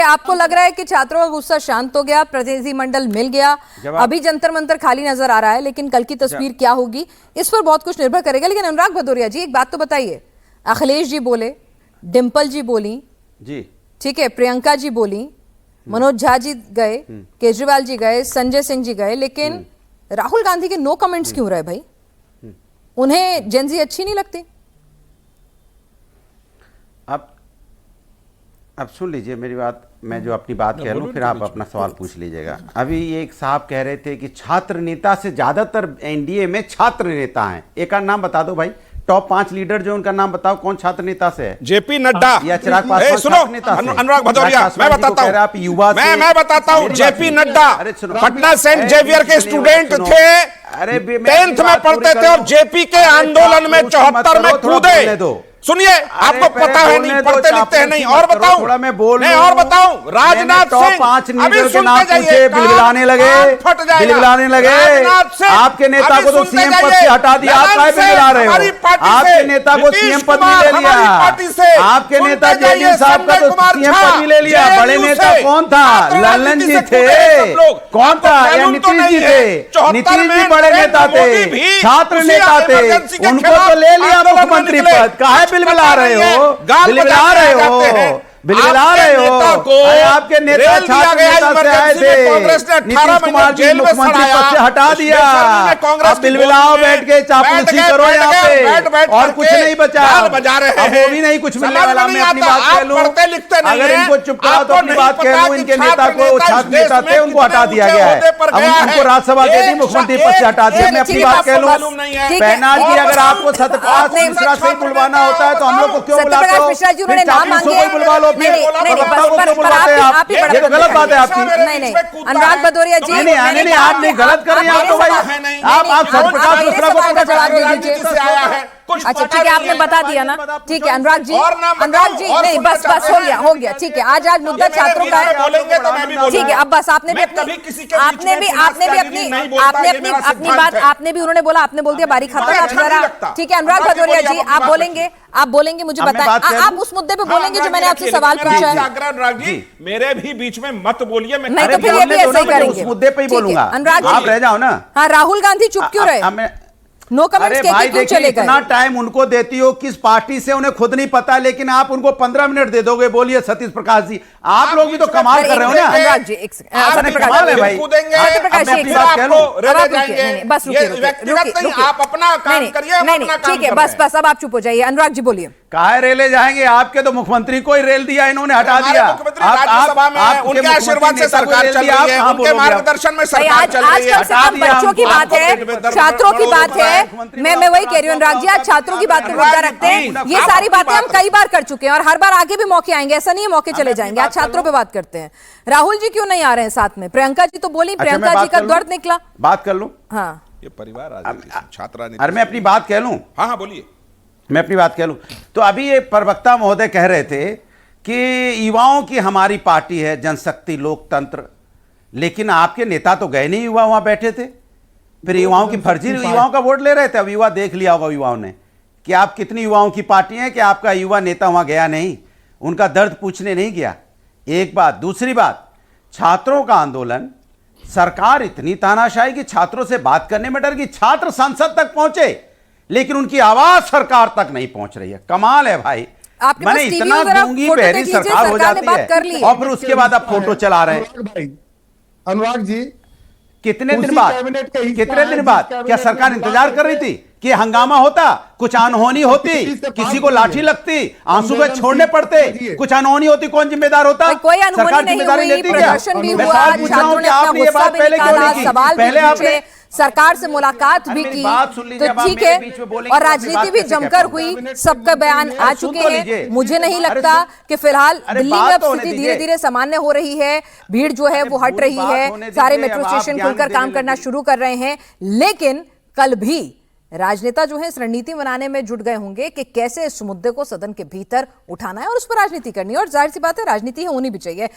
है, आपको लग रहा है कि छात्रों का गुस्सा शांत हो गया, प्रतिनिधिमंडल मिल गया, अभी जंतर मंतर खाली नजर आ रहा है, लेकिन कल की तस्वीर क्या होगी इस पर बहुत कुछ निर्भर करेगा। लेकिन अनुराग भदौरिया जी, एक बात तो बताइए, अखिलेश जी बोले, डिंपल जी बोली जी, ठीक है, प्रियंका जी बोली, मनोज झा जी गए, केजरीवाल जी गए, संजय सिंह जी गए, लेकिन राहुल गांधी के नो कमेंट्स क्यों रहे भाई? उन्हें जेनजी अच्छी नहीं लगती? अब सुन लीजिए मेरी बात, मैं जो अपनी बात कह लूं फिर आप अपना सवाल पूछ लीजिएगा। अभी ये एक साहब कह रहे थे कि छात्र नेता से ज्यादातर एनडीए में छात्र नेता हैं। एक नाम बता दो भाई, टॉप 5 लीडर जो उनका नाम बताओ, कौन छात्र नेता से है? जेपी नड्डा या चिराग पासवान? सुनो अनुराग भदौरिया, मैं बताता हूं, आप युवा मैं बताता हूं, JP Nadda Patna Saint Xavier के स्टूडेंट थे, अरे 10th में पढ़ते थे और जेपी के आंदोलन में 74 में कूदे। सुनिए, आपको पता है नहीं, पढ़ते लिखते हैं नहीं। और बताऊं, थोड़ा मैं बोल नहीं और बताऊं, राजनाथ सिंह 5 लीडर के नाम पूछे, बिलबिलाने लगे, आपके नेता को तो सीएम पद से हटा दिया, आप काहे बिलबिला रहे हो? आपके नेता को सीएम पद भी ले लिया, आपके नेता जेडीयू साहब का तो सीएम पद भी ले लिया। बड़े नेता कौन था? लल्लन जी थे, कौन था? या नीतीश जी थे? नीतीश जी बड़े नेता थे, छात्र नेता थे, उनको तो ले लिया मुख्यमंत्री पद। काहे बिलबिला रहे हो? बिलबिला रहे हो? बिलबिला रहे हो? आपके नेता छात्र नेता से आए थे, नीतीश कुमार जी मुख्यमंत्री पद से हटा दिया। अब बिलबिलाओ, बैठ के चापलूसी करो यहाँ पे, और कुछ नहीं बचा। अब वो भी नहीं कुछ मिलने वाला। मैं अपनी बात कह लूं, अगर इनको चुप करा तो अपनी बात कह लूं, इनके नेता को, छात्र नेता थे, उनको हटा दिया गया है। अब उनको राज्यसभा दे दी, मुख्यमंत्री पद से हटा दिया। मैं अपनी बात कह लूं, पहनाज जी, अगर आपको सत्यपाल मिश्रा से बुलवाना होता है तो हम लोग को क्यों बुलाते हो? चापलूसों को बुलवा लो। नहीं, गलत बात है आपकी। नहीं, अनुराग भदौरिया जी, नहीं, आप नहीं गलत कर रहे हैं। आप तो भाई आप सत्यप्रकाश मिश्रा को पूरा जवाब दे दीजिए। अच्छा ठीक है, आपने बता दिया ना, ठीक है अनुराग जी, नहीं बस हो गया, ठीक है। आज मुद्दा छात्रों का है, ठीक है। अब बस आपने भी उन्होंने बोला, आपने बोल दिया बारी खत्म। ठीक है अनुराग भदौरिया जी, आप बोलेंगे मुझे बताएं, आप उस मुद्दे पे बोलेंगे जो मैंने आपसे सवाल पूछा है। अनुराग जी, मेरे भी बीच में मत बोलिए, नहीं तो फिर ये भी ऐसे ही करेंगे। उस मुद्दे पे ही बोलूंगा, अनुराग आप रह जाओ ना। हाँ, राहुल गांधी चुप क्यों रहे? नो कमेंट्स भाई देखिए, इतना टाइम उनको देती हो, किस पार्टी से उन्हें खुद नहीं पता, लेकिन आप उनको 15 मिनट दे दोगे। बोलिए सतीश प्रकाश जी, आप लोग भी तो कमाल कर रहे हो ना। अनुराग जी कमाल है भाई। बस रुकिए, आप अपना काम करिए। ठीक है, बस अब आप चुप हो जाइए। अनुराग जी बोलिए। काहे रेले जाएंगे? आपके तो मुख्यमंत्री को ही रेल दिया, इन्होंने हटा दिया। राज्यसभा में उनके आशीर्वाद से सरकार चल रही है, उनके मार्गदर्शन में सरकार चल रही है। आजकल बच्चों की बात है, छात्रों की बात है, मैं वही कह रही हूँ अनुराग जी, आज छात्रों की बात पे मुद्दा रखते हैं। ये सारी बातें हम कई बार कर चुके हैं और हर बार आगे भी मौके आएंगे, ऐसा नहीं है मौके चले जाएंगे। आज छात्रों पे बात करते हैं। राहुल जी क्यों नहीं आ रहे हैं साथ में? प्रियंका जी तो बोली, प्रियंका जी का दर्द निकला। बात कर लूं? हाँ, ये परिवार छात्रा। अरे मैं अपनी बात कह लूं? हाँ बोलिए। मैं अपनी बात कह लूं तो अभी ये प्रवक्ता महोदय कह रहे थे कि युवाओं की हमारी पार्टी है, जनशक्ति लोकतंत्र, लेकिन आपके नेता तो गए नहीं, युवा वहां बैठे थे, फिर युवाओं की फर्जी युवाओं का वोट ले रहे थे। अब युवा देख लिया होगा युवाओं ने कि आप कितनी युवाओं की पार्टी है कि आपका युवा नेता वहां गया नहीं, उनका दर्द पूछने नहीं गया। एक बात। दूसरी बात, छात्रों का आंदोलन, सरकार इतनी तानाशाही कि छात्रों से बात करने में डर गई। छात्र संसद तक पहुंचे लेकिन उनकी आवाज सरकार तक नहीं पहुंच रही है। कमाल है भाई। मैंने इतना गूंगी बहरी सरकार हो जाती है और फिर उसके बाद आप फोटो चला रहे हैं। अनुराग जी, कितने दिन बाद क्या सरकार इंतजार कर रही थी कि हंगामा होता, कुछ अनहोनी होती, किसी को लाठी लगती, आंसू के छोड़ने पड़ते, कुछ अनहोनी होती, कौन जिम्मेदार होता? सरकार जिम्मेदारी लेती क्या? प्रदर्शन भी हुआ, छात्रों ने अपना गुस्सा भी निकाला, सवाल भी पूछे, सरकार से मुलाकात भी की, तो ठीक है। और राजनीति भी जमकर हुई, सबका बयान आ चुके हैं। मुझे नहीं लगता कि फिलहाल दिल्ली में अब स्थिति धीरे धीरे सामान्य हो रही है, भीड़ जो है वो हट रही है, सारे मेट्रो स्टेशन खुलकर काम करना शुरू कर रहे हैं। लेकिन कल भी राजनेता जो है इस रणनीति बनाने में जुट गए होंगे कि कैसे इस मुद्दे को सदन के भीतर उठाना है और उस पर राजनीति करनी है। और जाहिर सी बात है, राजनीति है, होनी भी चाहिए।